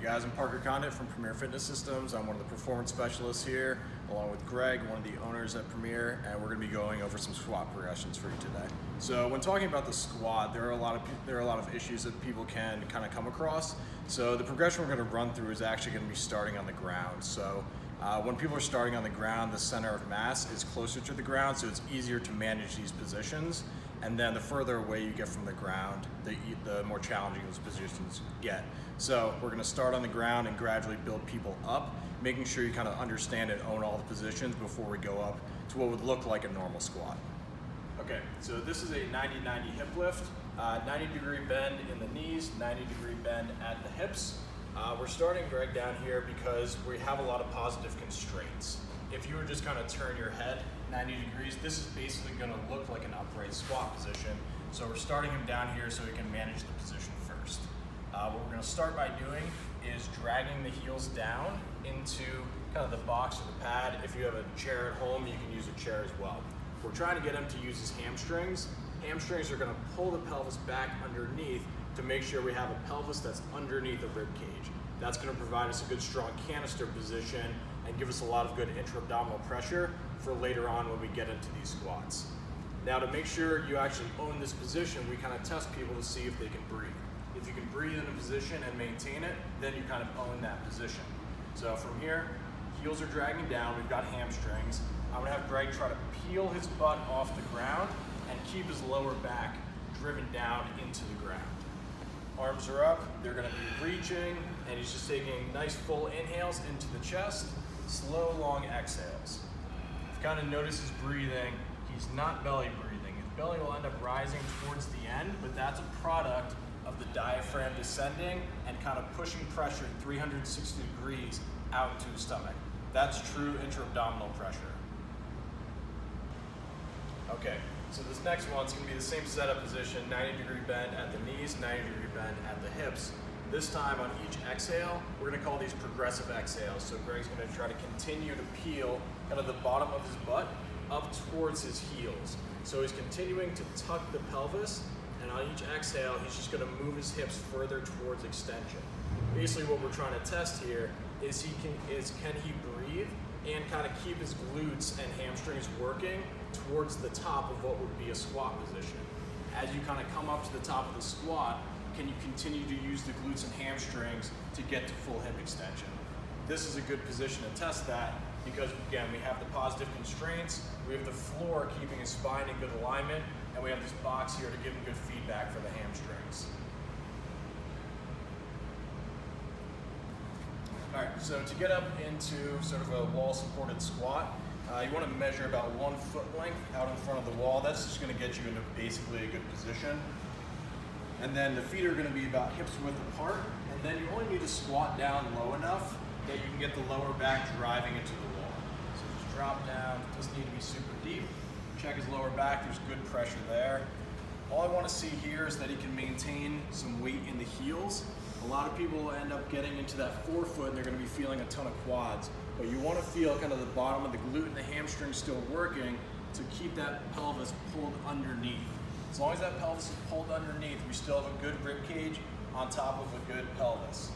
guys, I'm Parker Condit from Premier Fitness Systems. I'm one of the performance specialists here, along with Greg, one of the owners at Premier, and we're going to be going over some squat progressions for you today. So when talking about the squat, there are a lot of issues that people can kind of come across. So the progression we're going to run through is actually going to be starting on the ground. So when people are starting on the ground, the center of mass is closer to the ground, so it's easier to manage these positions. And then the further away you get from the ground, the more challenging those positions get. So we're gonna start on the ground and gradually build people up, making sure you kind of understand and own all the positions before we go up to what would look like a normal squat. Okay, so this is a 90-90 hip lift, 90-degree bend in the knees, 90-degree bend at the hips. We're starting Greg down here because we have a lot of positive constraints. If you were just kind of turn your head 90 degrees, this is basically going to look like an upright squat position. So we're starting him down here so he can manage the position first. What we're going to start by doing is dragging the heels down into kind of the box or the pad. If you have a chair at home, you can use a chair as well. We're trying to get him to use his hamstrings. Hamstrings are going to pull the pelvis back underneath to make sure we have a pelvis that's underneath the rib cage. That's going to provide us a good strong canister position and give us a lot of good intra-abdominal pressure for later on when we get into these squats. Now, to make sure you actually own this position, we kind of test people to see if they can breathe. If you can breathe in a position and maintain it, then you kind of own that position. So from here, heels are dragging down, we've got hamstrings. I'm gonna have Greg try to peel his butt off the ground and keep his lower back driven down into the ground. Arms are up, they're gonna be reaching, and he's just taking nice full inhales into the chest, slow, long exhales. If you kind of notice his breathing, he's not belly breathing. His belly will end up rising towards the end, but that's a product of the diaphragm descending and kind of pushing pressure 360 degrees out into his stomach. That's true intra-abdominal pressure. Okay, so this next one's gonna be the same setup position, 90-degree bend at the knees, 90-degree bend at the hips. This time on each exhale, we're gonna call these progressive exhales. So Greg's gonna try to continue to peel kind of the bottom of his butt up towards his heels. So he's continuing to tuck the pelvis, and on each exhale, he's just gonna move his hips further towards extension. Basically what we're trying to test here is can he breathe and kind of keep his glutes and hamstrings working towards the top of what would be a squat position. As you kind of come up to the top of the squat, can you continue to use the glutes and hamstrings to get to full hip extension? This is a good position to test that because, again, we have the positive constraints, we have the floor keeping his spine in good alignment, and we have this box here to give him good feedback for the hamstrings. All right, so to get up into sort of a wall-supported squat, you want to measure about 1 foot length out in front of the wall. That's just going to get you into basically a good position. And then the feet are going to be about hips width apart, and then you only need to squat down low enough that you can get the lower back driving into the wall. So just drop down, it doesn't need to be super deep. Check his lower back, there's good pressure there. All I want to see here is that he can maintain some weight in the heels. A lot of people end up getting into that forefoot and they're going to be feeling a ton of quads. But you want to feel kind of the bottom of the glute and the hamstring still working to keep that pelvis pulled underneath. As long as that pelvis is pulled underneath, we still have a good rib cage on top of a good pelvis.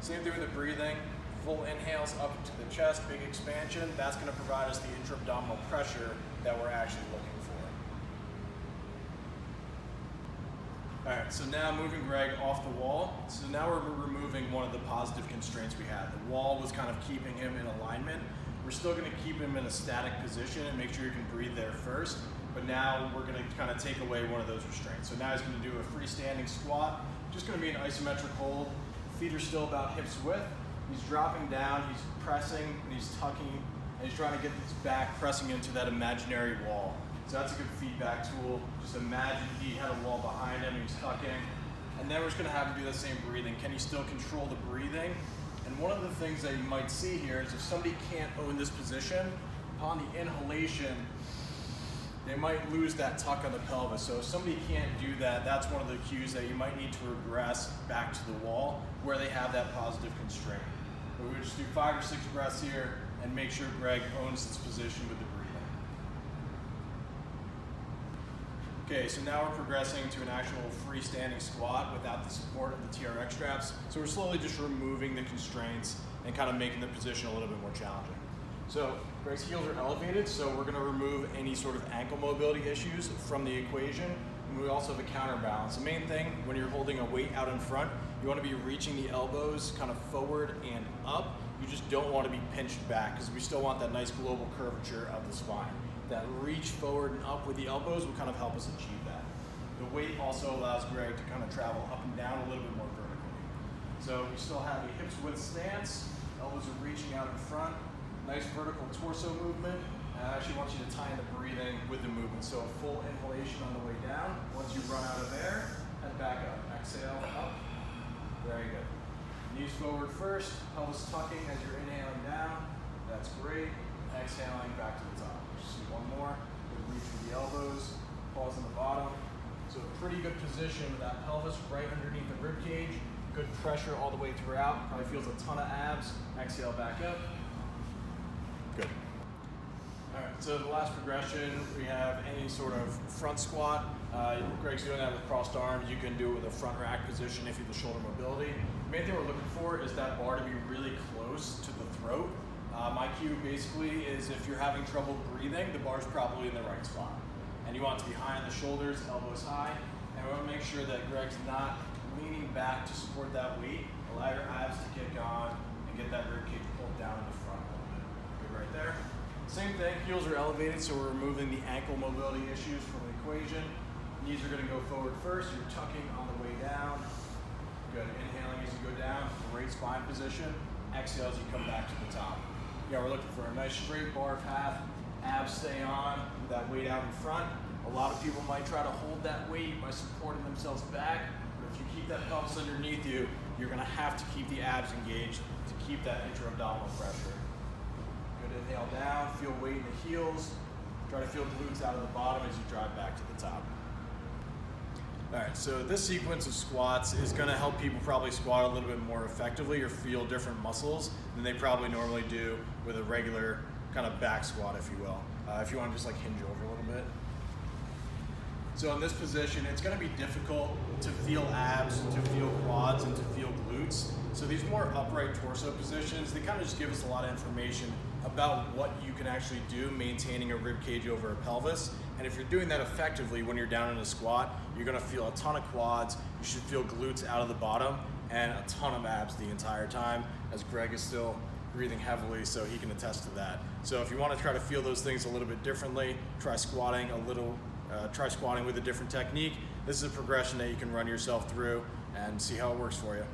Same thing with the breathing. Full inhales up to the chest, big expansion. That's going to provide us the intra-abdominal pressure that we're actually looking for. All right, so now moving Greg off the wall. So now we're removing one of the positive constraints we had. The wall was kind of keeping him in alignment. We're still going to keep him in a static position and make sure you can breathe there first. But now we're going to kind of take away one of those restraints. So now he's going to do a freestanding squat. Just going to be an isometric hold. Feet are still about hips width. He's dropping down, he's pressing, and he's tucking, and he's trying to get his back pressing into that imaginary wall. So that's a good feedback tool. Just imagine he had a wall behind him, he's tucking. And then we're just gonna have him do that same breathing. Can he still control the breathing? And one of the things that you might see here is if somebody can't own this position, upon the inhalation, they might lose that tuck on the pelvis. So if somebody can't do that, that's one of the cues that you might need to regress back to the wall where they have that positive constraint. But we just do 5 or 6 breaths here and make sure Greg owns this position with the breathing. Okay, so now we're progressing to an actual freestanding squat without the support of the TRX straps. So we're slowly just removing the constraints and kind of making the position a little bit more challenging. So Greg's heels are elevated, so we're gonna remove any sort of ankle mobility issues from the equation. And we also have a counterbalance. The main thing when you're holding a weight out in front, you wanna be reaching the elbows kind of forward and up. You just don't wanna be pinched back because we still want that nice global curvature of the spine. That reach forward and up with the elbows will kind of help us achieve that. The weight also allows Greg to kind of travel up and down a little bit more vertically. So we still have a hips width stance, elbows are reaching out in front, nice vertical torso movement. And I actually want you to tie in the breathing with the movement. So a full inhalation on the way down. Once you run out of air, head back up. Exhale, up. Very good. Knees forward first, pelvis tucking as you're inhaling down. That's great. Exhaling back to the top. Just do one more. Good reach with the elbows. Pause on the bottom. So a pretty good position with that pelvis right underneath the rib cage. Good pressure all the way throughout. Probably feels a ton of abs. Exhale back up. Good. All right, so the last progression, we have any sort of front squat. Greg's doing that with crossed arms. You can do it with a front rack position if you have the shoulder mobility. The main thing we're looking for is that bar to be really close to the throat. My cue basically is if you're having trouble breathing, the bar's probably in the right spot. And you want it to be high on the shoulders, elbows high. And we want to make sure that Greg's not leaning back to support that weight. Allow your abs to kick on and get that rib cage pulled down in the front a little bit. Good right there. Same thing, heels are elevated, so we're removing the ankle mobility issues from the equation. Knees are gonna go forward first. You're tucking on the way down. Good, inhaling as you go down, great spine position. Exhale as you come back to the top. Yeah, we're looking for a nice straight bar path. Abs stay on with that weight out in front. A lot of people might try to hold that weight by supporting themselves back, but if you keep that pelvis underneath you, you're gonna have to keep the abs engaged to keep that intra-abdominal pressure. Good, inhale down, feel weight in the heels. Try to feel glutes out of the bottom as you drive back to the top. All right, so this sequence of squats is gonna help people probably squat a little bit more effectively or feel different muscles than they probably normally do with a regular kind of back squat, if you will. If you wanna just like hinge over a little bit. So in this position, it's gonna be difficult to feel abs, to feel quads, and to feel glutes. So these more upright torso positions, they kind of just give us a lot of information about what you can actually do maintaining a rib cage over a pelvis. And if you're doing that effectively when you're down in a squat, you're gonna feel a ton of quads, you should feel glutes out of the bottom, and a ton of abs the entire time, as Greg is still breathing heavily, so he can attest to that. So if you wanna try to feel those things a little bit differently, try squatting with a different technique. This is a progression that you can run yourself through and see how it works for you.